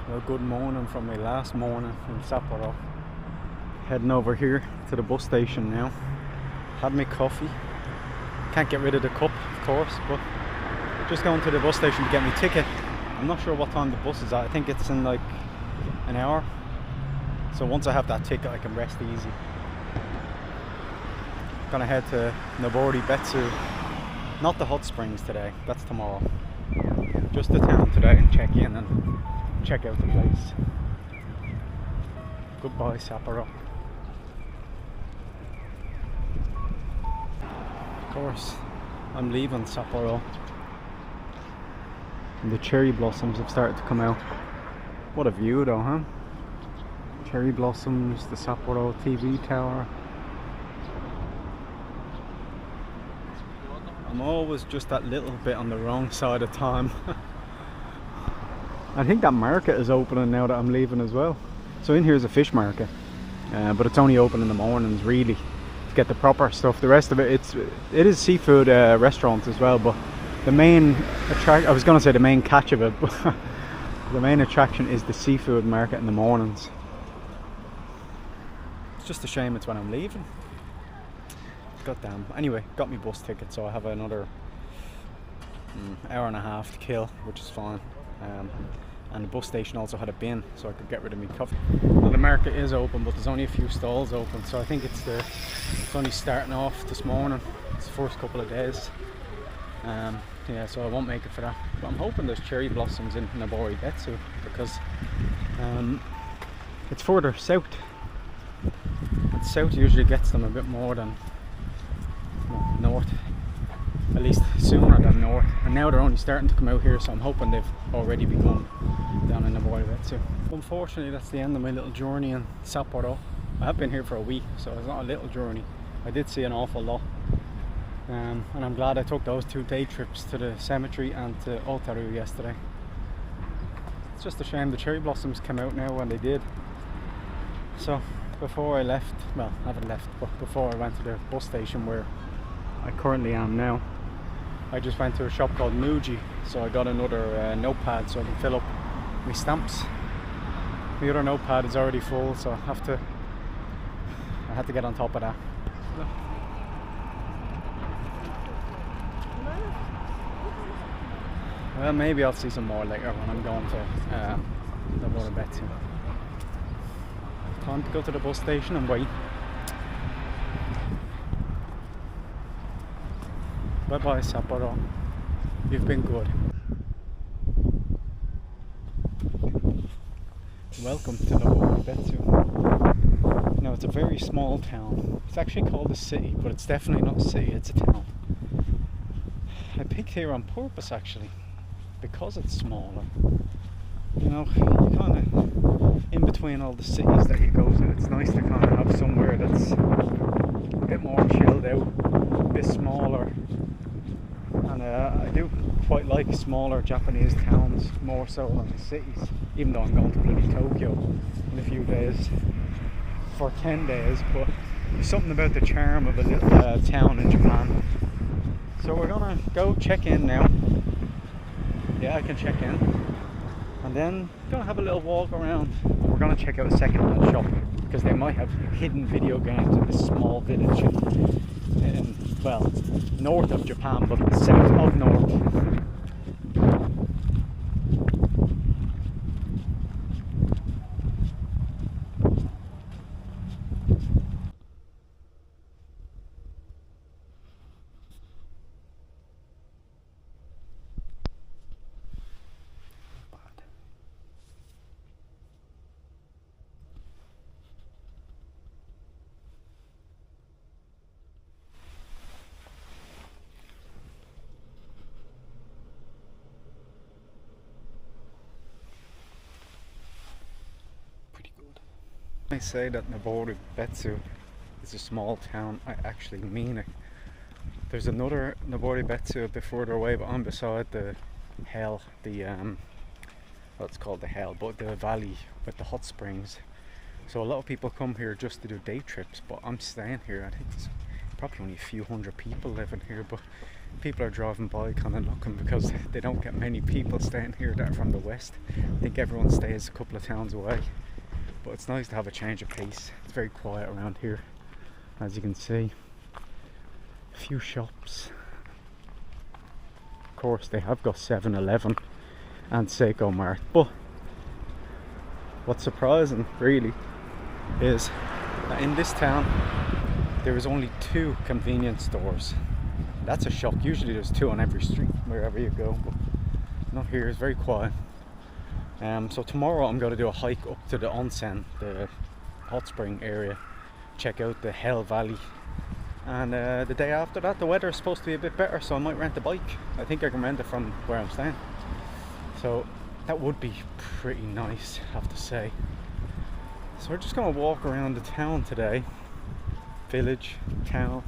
Well, good morning from my last morning in Sapporo. Heading over here to the bus station now. Had my coffee. Can't get rid of the cup, of course, but just going to the bus station to get my ticket. I'm not sure what time the bus is at. I think it's in like an hour. So once I have that ticket, I can rest easy. Gonna head to Noboribetsu. Not the hot springs today, that's tomorrow. Just the town today and check in and check out the place. Goodbye, Sapporo. Of course, I'm leaving Sapporo. And the cherry blossoms have started to come out. What a view though, huh? Cherry blossoms, the Sapporo TV tower. I'm always just that little bit on the wrong side of time. I think that market is opening now that I'm leaving as well. So in here is a fish market, but it's only open in the mornings really to get the proper stuff. The rest of it it is seafood restaurants as well, but the main I was gonna say the main catch of it, but the main attraction is the seafood market in the mornings. It's just a shame it's when I'm leaving. God damn. Anyway, got me bus ticket, so I have another hour and a half to kill, which is fine. And the bus station also had a bin, so I could get rid of my coffee. Well, the market is open, but there's only a few stalls open, so I think it's only starting off this morning. It's the first couple of days. Yeah, so I won't make it for that. But I'm hoping there's cherry blossoms in Noboribetsu because it's further south. And south usually gets them a bit more than north, at least sooner than north, and now they're only starting to come out here, so I'm hoping they've already begun down in Noboribetsu. Unfortunately, that's the end of my little journey in Sapporo. I have been here for a week, so it's not a little journey. I did see an awful lot, and I'm glad I took those 2 day trips to the cemetery and to Otaru yesterday. It's just a shame the cherry blossoms came out now when they did. So before I left, well, I haven't left, but before I went to the bus station where I currently am now, I just went to a shop called Muji, so I got another notepad so I can fill up my stamps. The other notepad is already full, so I had to get on top of that. Well, maybe I'll see some more later when I'm going to Noboribetsu. Time to go to the bus station and wait. Bye bye, Sapporo. You've been good. Welcome to Noboribetsu. Now, it's a very small town. It's actually called a city, but it's definitely not a city, it's a town. I picked here on purpose actually, because it's smaller. You know, you kind of, in between all the cities that you go to, it's nice to kind of have somewhere that's a bit more chilled out, a bit smaller. And I do quite like smaller Japanese towns more so than the cities, even though I'm going to bloody Tokyo in a few days for 10 days, but there's something about the charm of a little town in Japan. So we're gonna go check in now. Yeah, I can check in, and then gonna have a little walk around. We're gonna check out a second-hand shop because they might have hidden video games in this small village in well, north of Japan, but south of north. I say that Noboribetsu is a small town, I actually mean it. There's another Noboribetsu a bit further away, but I'm beside the hell, well, it's called the hell, but the valley with the hot springs. So a lot of people come here just to do day trips, but I'm staying here. I think there's probably only a few hundred people living here, but People are driving by kind of looking because they don't get many people staying here that are from the west. I think everyone stays a couple of towns away, but it's nice to have a change of pace. It's very quiet around here, as you can see. A few shops. Of course they have got 7-Eleven and Seiko Mart, but what's surprising really is that in this town there is only 2 convenience stores. That's a shock. Usually there's 2 on every street wherever you go, but not here. It's very quiet. So tomorrow I'm going to do a hike up to the onsen, the hot spring area, check out the Hell Valley, and the day after that the weather is supposed to be a bit better, so I might rent a bike. I think I can rent it from where I'm staying, so that would be pretty nice, I have to say. So we're just going to walk around the town today. Village, town.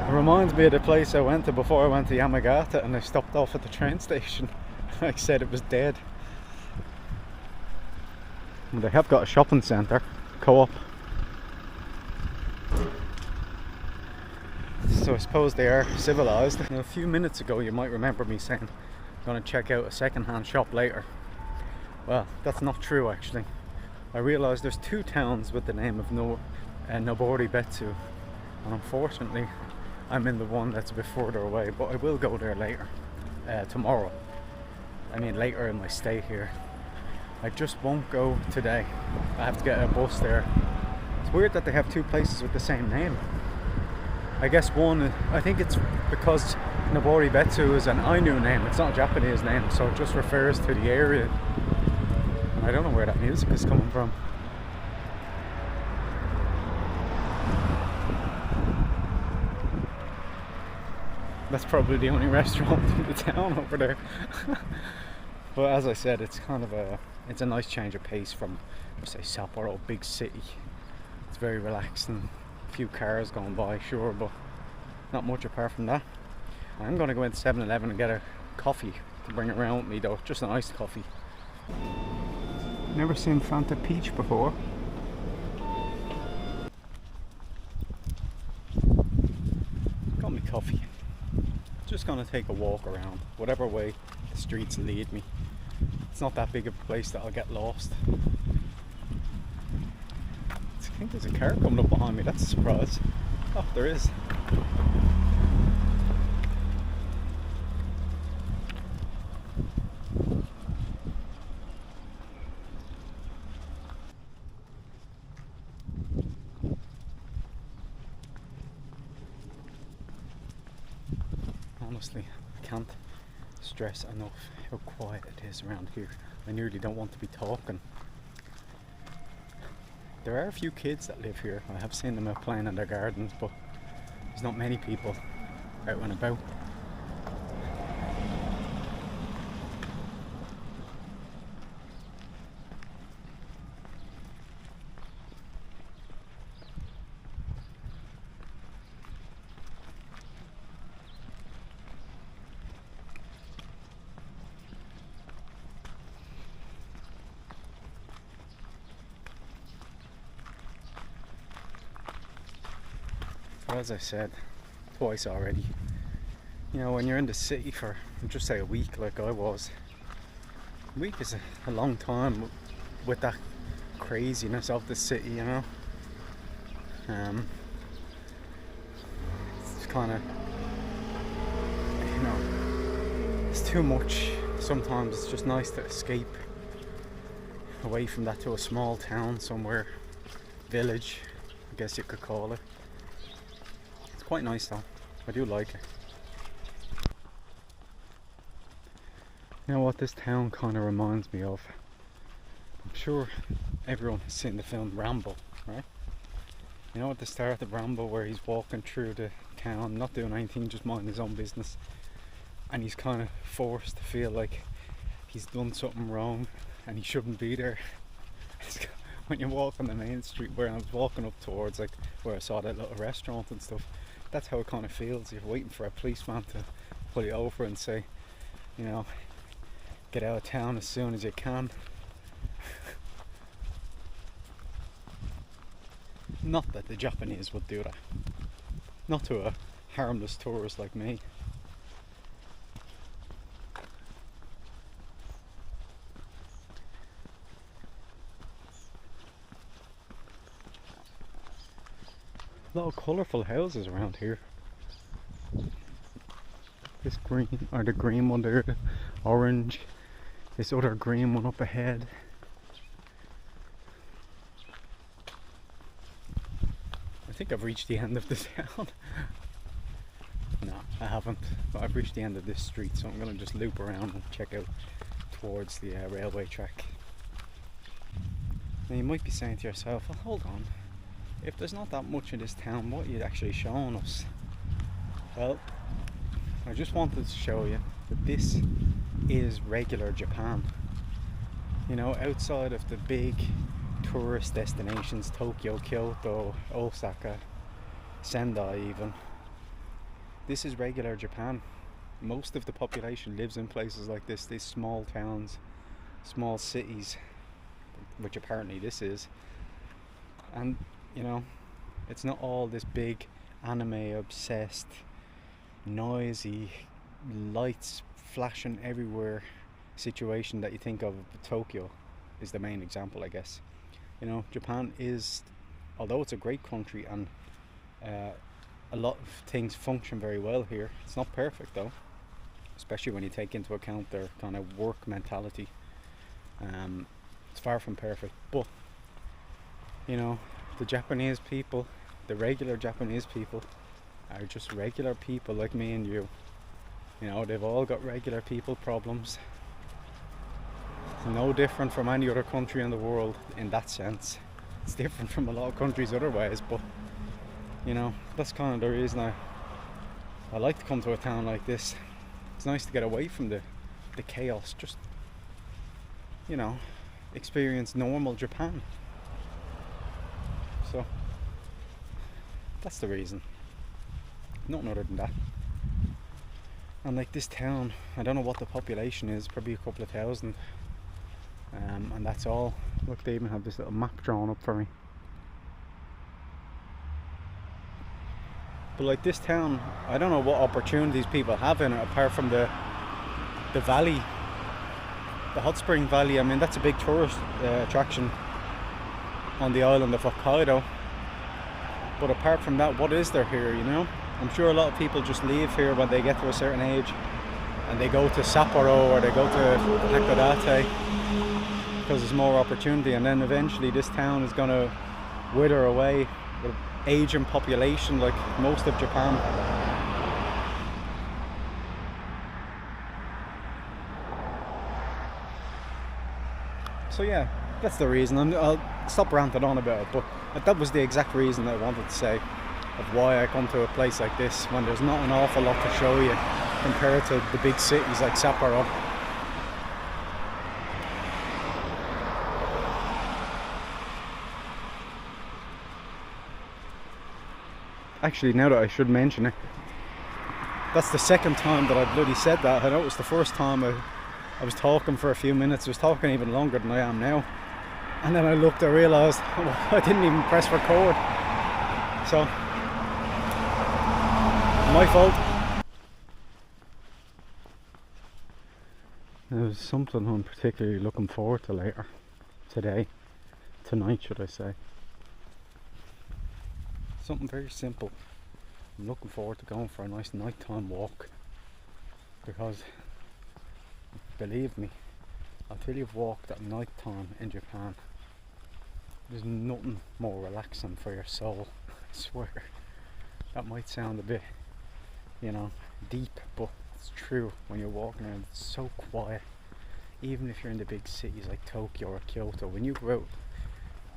It reminds me of the place I went to before I went to Yamagata, and I stopped off at the train station. I said it was dead. And they have got a shopping centre, co-op. So I suppose they are civilised. Now, a few minutes ago you might remember me saying I'm going to check out a second-hand shop later. Well, that's not true actually. I realised there's 2 towns with the name of Noboribetsu, and unfortunately I'm in the one that's a bit further away, but I will go there later, tomorrow. I mean later in my stay here. I just won't go today. I have to get a bus there. It's weird that they have 2 places with the same name. I guess one, I think it's because Noboribetsu is an Ainu name, it's not a Japanese name, so it just refers to the area. I don't know where that music is coming from. That's probably the only restaurant in the town over there. But as I said, it's kind of it's a nice change of pace from, say, Sapporo, big city. It's very relaxing. A few cars going by, sure, but not much apart from that. I'm going to go into 7-Eleven and get a coffee to bring around with me though, just an iced coffee. Never seen Fanta Peach before. Got me coffee. Just gonna take a walk around, whatever way the streets lead me. It's not that big of a place that I'll get lost. I think there's a car coming up behind me, that's a surprise. Oh, there is. Honestly, I can't stress enough how quiet it is around here. I nearly don't want to be talking. There are a few kids that live here. I have seen them out playing in their gardens, but there's not many people out and about. As I said twice already, you know, when you're in the city for just say a week like I was, a week is a long time with that craziness of the city, you know. It's kind of, you know, it's too much. Sometimes it's just nice to escape away from that to a small town somewhere, village I guess you could call it. Quite nice though, I do like it. You know what this town kind of reminds me of? I'm sure everyone has seen the film Rambo, right? You know at the start of Rambo where he's walking through the town, not doing anything, just minding his own business, and he's kind of forced to feel like he's done something wrong and he shouldn't be there. When you walk on the main street where I was walking up towards, like where I saw that little restaurant and stuff, that's how it kind of feels. You're waiting for a policeman to pull you over and say, you know, get out of town as soon as you can. Not that the Japanese would do that. Not to a harmless tourist like me. A lot of colourful houses around here. This green, or the green one there, the orange. This other green one up ahead. I think I've reached the end of the town. No, I haven't. But I've reached the end of this street, so I'm going to just loop around and check out towards the railway track. Now you might be saying to yourself, well, hold on. If there's not that much in this town, what are you actually showing us? Well, I just wanted to show you that this is regular Japan. You know, outside of the big tourist destinations, Tokyo, Kyoto, Osaka, Sendai even, this is regular Japan. Most of the population lives in places like this, these small towns, small cities, which apparently this is. And you know, it's not all this big anime obsessed, noisy, lights flashing everywhere situation that you think of. Tokyo is the main example, I guess. You know, Japan is, although it's a great country and a lot of things function very well here, it's not perfect though, especially when you take into account their kind of work mentality. It's far from perfect, but you know, the Japanese people, the regular Japanese people, are just regular people like me and you. You know, they've all got regular people problems. It's no different from any other country in the world in that sense. It's different from a lot of countries otherwise, but you know, that's kind of the reason I like to come to a town like this. It's nice to get away from the chaos, just, you know, experience normal Japan. So that's the reason, nothing other than that. And like this town, I don't know what the population is, probably a couple of thousand, and that's all. Look, they even have this little map drawn up for me. But like this town, I don't know what opportunities people have in it apart from the valley, the hot spring valley. I mean, that's a big tourist attraction on the island of Hokkaido, but apart from that, what is there here, you know? I'm sure a lot of people just leave here when they get to a certain age and they go to Sapporo or they go to Hakodate because there's more opportunity, and then eventually this town is going to wither away with aging population like most of Japan. So yeah, that's the reason. I'll stop ranting on about it, but that was the exact reason I wanted to say of why I come to a place like this when there's not an awful lot to show you compared to the big cities like Sapporo. Actually, now that I should mention it, that's the second time that I bloody said that. I know it was the first time I was talking for a few minutes. I was talking even longer than I am now. And then I looked, I realised I didn't even press record. So, my fault. There's something I'm particularly looking forward to later. Tonight should I say. Something very simple. I'm looking forward to going for a nice nighttime walk. Because, believe me, until you've walked at night time in Japan, there's nothing more relaxing for your soul. I swear. That might sound a bit, you know, deep, but it's true. When you're walking around, it's so quiet. Even if you're in the big cities like Tokyo or Kyoto, when you go out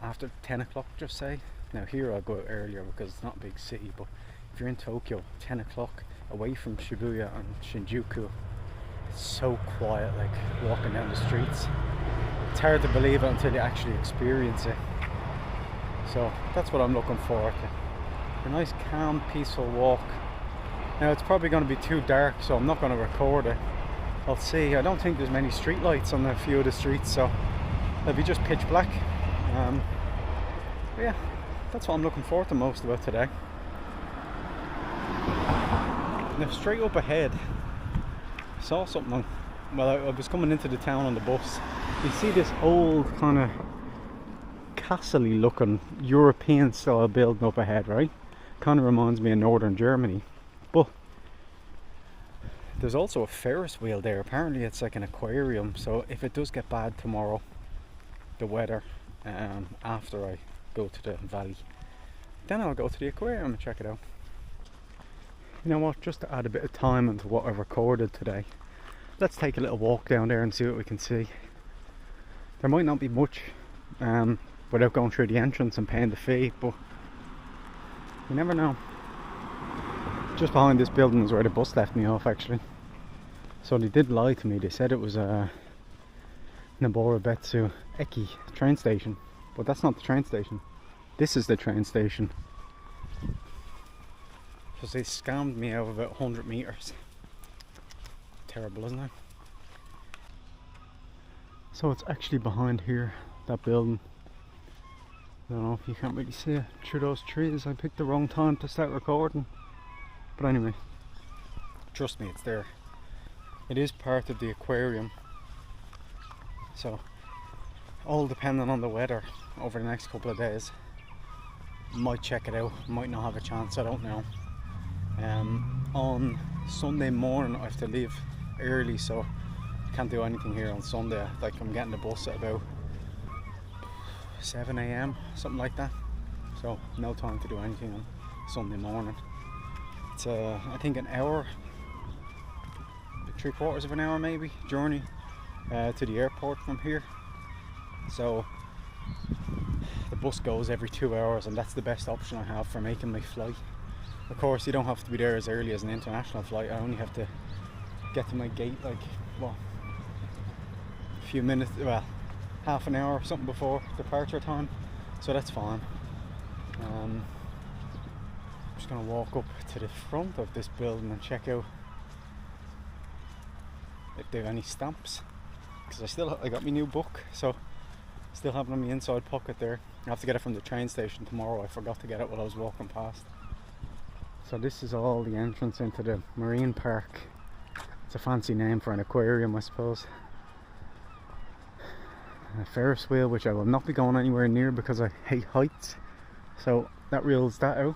after 10 o'clock, just say, now here I'll go out earlier because it's not a big city, but if you're in Tokyo, 10 o'clock, away from Shibuya and Shinjuku, it's so quiet, like walking down the streets. It's hard to believe it until you actually experience it. So that's what I'm looking forward to. A nice calm, peaceful walk. Now it's probably going to be too dark, so I'm not going to record it. I'll see. I don't think there's many street lights on a few of the streets, so it'll be just pitch black. But yeah, That's what I'm looking forward to most about today. Now straight up ahead, I saw something. Well, I was coming into the town on the bus. You see this old kind of castle-y looking European style building up ahead, right? Kind of reminds me of northern Germany. But there's also a Ferris wheel there. Apparently it's like an aquarium, so if it does get bad tomorrow, the weather, after I go to the valley, then I'll go to the aquarium and check it out. You know what, just to add a bit of time into what I've recorded today, let's take a little walk down there and see what we can see. There might not be much without going through the entrance and paying the fee, but you never know. Just behind this building is where the bus left me off, actually. So they did lie to me. They said it was a Noboribetsu Eki train station, but that's not the train station. This is the train station. Because they scammed me out of about 100 meters. Terrible, isn't it? So it's actually behind here, that building. I don't know if you can't really see it through those trees. I picked the wrong time to start recording. But anyway, trust me, it's there. It is part of the aquarium. So, all depending on the weather over the next couple of days, might check it out, might not have a chance, I don't know. On Sunday morning I have to leave early, so I can't do anything here on Sunday. Like, I'm getting the bus at about 7 AM, something like that. So no time to do anything on Sunday morning. It's I think an hour, 3/4 of an hour maybe, journey to the airport from here. So the bus goes every 2 hours, and that's the best option I have for making my flight. Of course, you don't have to be there as early as an international flight. I only have to get to my gate like, what, a few minutes, well, half an hour or something before departure time, so that's fine. I'm just gonna walk up to the front of this building and check out if they have any stamps, because I got my new book, so still have it on my inside pocket there. I have to get it from the train station tomorrow. I forgot to get it while I was walking past. So this is all the entrance into the marine park. It's a fancy name for an aquarium, I suppose. A Ferris wheel, which I will not be going anywhere near because I hate heights. So that rules that out.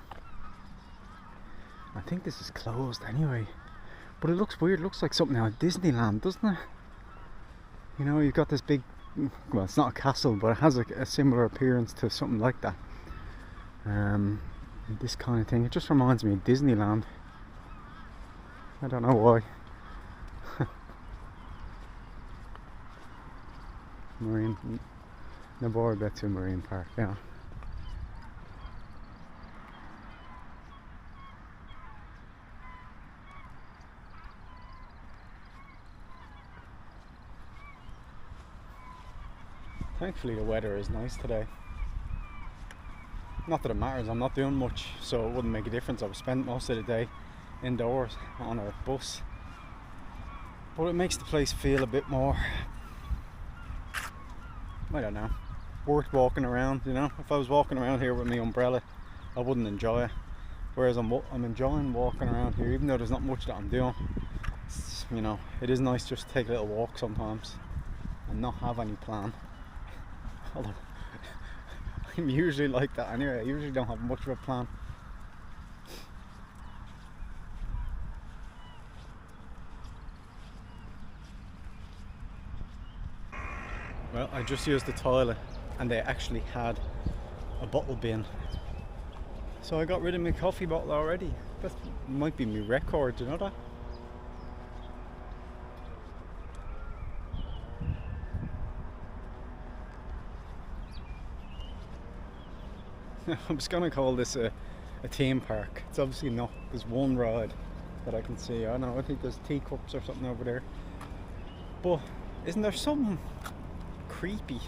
I think this is closed anyway. But it looks weird. It looks like something out of Disneyland, doesn't it? You know, you've got this big, well, it's not a castle, but it has a similar appearance to something like that. This kind of thing. It just reminds me of Disneyland. I don't know why. Noboribetsu Marine Park, yeah. Thankfully the weather is nice today. Not that it matters, I'm not doing much, so it wouldn't make a difference. I would spend most of the day indoors on a bus. But it makes the place feel a bit more, I don't know, worth walking around, you know. If I was walking around here with my umbrella, I wouldn't enjoy it. Whereas I'm enjoying walking around here, even though there's not much that I'm doing. You know, it is nice just to take a little walk sometimes and not have any plan. Although I'm usually like that anyway. I usually don't have much of a plan. Well, I just used the toilet and they actually had a bottle bin. So I got rid of my coffee bottle already. That might be my record, do you know that? I was gonna call this a theme park. It's obviously not. There's one ride that I can see. I don't know, I think there's teacups or something over there. But isn't there something creepy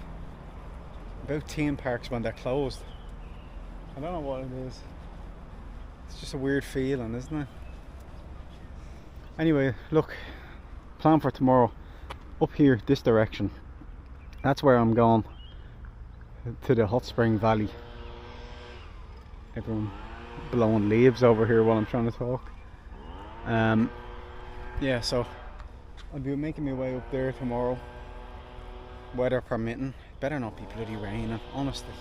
about theme parks when they're closed? I don't know what it is. It's just a weird feeling, isn't it? Anyway, look, plan for tomorrow. Up here, this direction. That's where I'm going, to the hot spring valley. Everyone blowing leaves over here while I'm trying to talk. Yeah, so I'll be making my way up there tomorrow, weather permitting. Better not be bloody raining, honestly.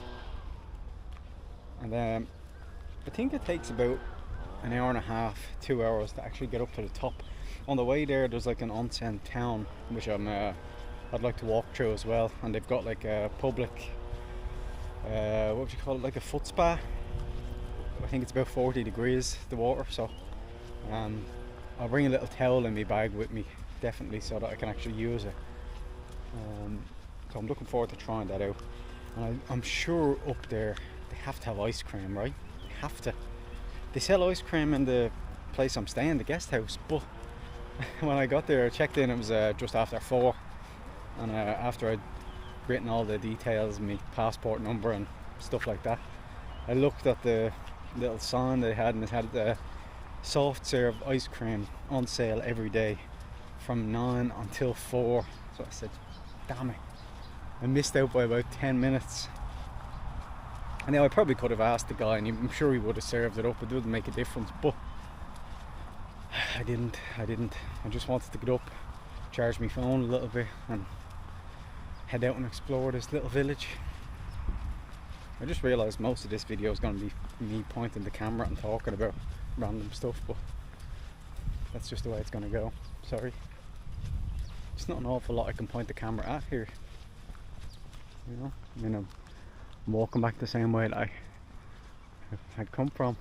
And I think it takes about an hour and a half, 2 hours to actually get up to the top. On the way there, there's like an onsen town which I'd like to walk through as well, and they've got like a public what would you call it, like a foot spa. I think it's about 40 degrees the water, so I'll bring a little towel in my bag with me, definitely, so that I can actually use it. So I'm looking forward to trying that out. And I'm sure up there they have to have ice cream, right? They have to. They sell ice cream in the place I'm staying, the guest house, but when I got there, I checked in, it was just after 4, and after I'd written all the details, my passport number and stuff like that, I looked at the little sign they had, and it had the soft serve ice cream on sale every day from 9 until 4. So I said, damn it, I missed out by about 10 minutes. And now I probably could have asked the guy, and I'm sure he would have served it up. It wouldn't make a difference, but I didn't. I just wanted to get up, charge my phone a little bit, and head out and explore this little village. I just realised most of this video is going to be me pointing the camera and talking about random stuff, but that's just the way it's going to go. Sorry. There's not an awful lot I can point the camera at here. You know, I mean, I'm walking back the same way that I'd come from.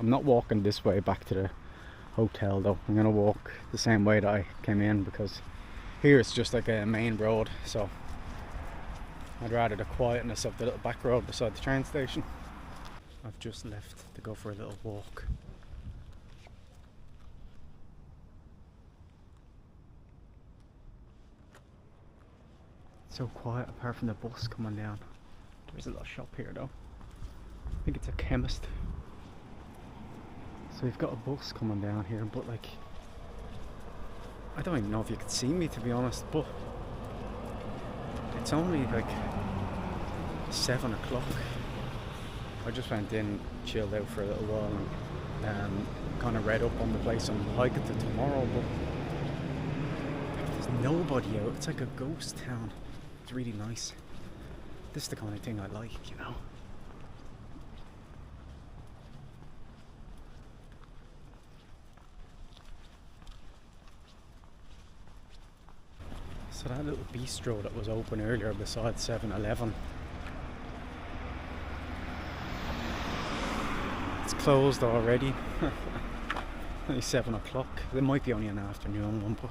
I'm not walking this way back to the hotel though. I'm gonna walk the same way that I came in, because here it's just like a main road, so I'd rather the quietness of the little back road beside the train station. I've just left to go for a little walk. So quiet apart from the bus coming down. There's a little shop here though. I think it's a chemist. So we've got a bus coming down here, but like, I don't even know if you can see me, to be honest, but it's only like 7 o'clock. I just went in, chilled out for a little while, and kind of read up on the place I'm hiking to tomorrow, but there's nobody out. It's like a ghost town. It's really nice. This is the kind of thing I like, you know. So that little bistro that was open earlier beside 7-Eleven, it's closed already. Only 7 o'clock. There might be only an afternoon one, but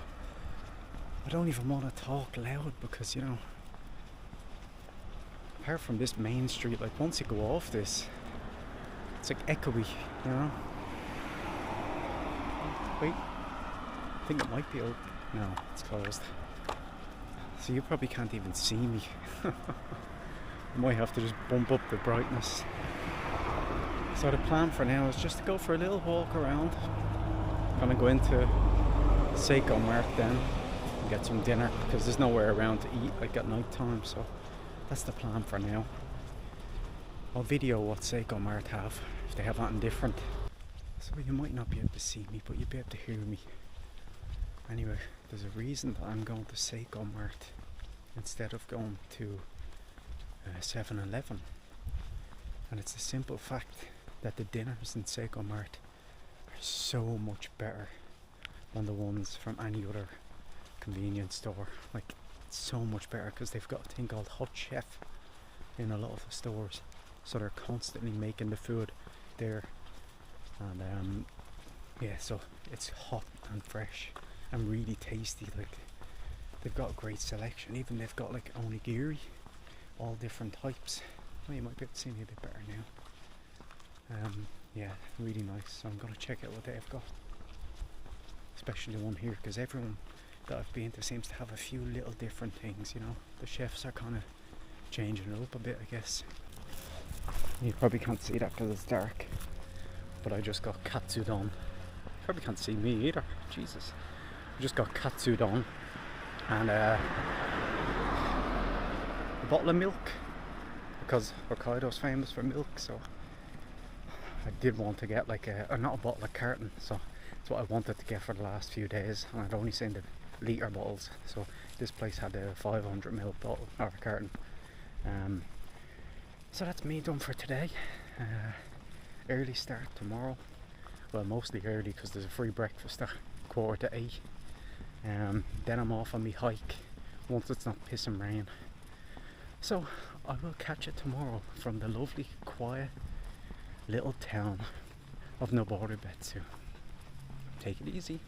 I don't even want to talk loud because, you know, apart from this main street, like once you go off this, it's like echoey, you know. Wait, I think it might be open. No, it's closed. So you probably can't even see me. I might have to just bump up the brightness. So the plan for now is just to go for a little walk around. I'm gonna go into Seiko Mart then and get some dinner, because there's nowhere around to eat like at night time, so that's the plan for now. I'll video what Seiko Mart have if they have anything different. So you might not be able to see me, but you'll be able to hear me. Anyway, there's a reason that I'm going to Seiko Mart instead of going to 7-Eleven. And it's the simple fact that the dinners in Seiko Mart are so much better than the ones from any other convenience store. Like, it's so much better because they've got a thing called Hot Chef in a lot of the stores. So they're constantly making the food there. And yeah, so it's hot and fresh and really tasty. Like, they've got a great selection. Even they've got like onigiri, all different types. Well, you might be able to see me a bit better now. Yeah, really nice. So I'm gonna check out what they've got, especially the one here, because everyone that I've been to seems to have a few little different things, you know. The chefs are kind of changing it up a bit, I guess. You probably can't see that because it's dark, but I just got katsudon. You probably can't see me either. Jesus. I just got katsudon and a bottle of milk, a because Hokkaido's famous for milk, so I did want to get like a, or not a bottle, a carton, so it's what I wanted to get for the last few days, and I'd only seen the litre bottles, so this place had a 500ml bottle, or a carton. So that's me done for today. Early start tomorrow, well, mostly early because there's a free breakfast at 7:45. Then I'm off on my hike once it's not pissing rain. So I will catch it tomorrow from the lovely, quiet little town of Noboribetsu. Take it easy.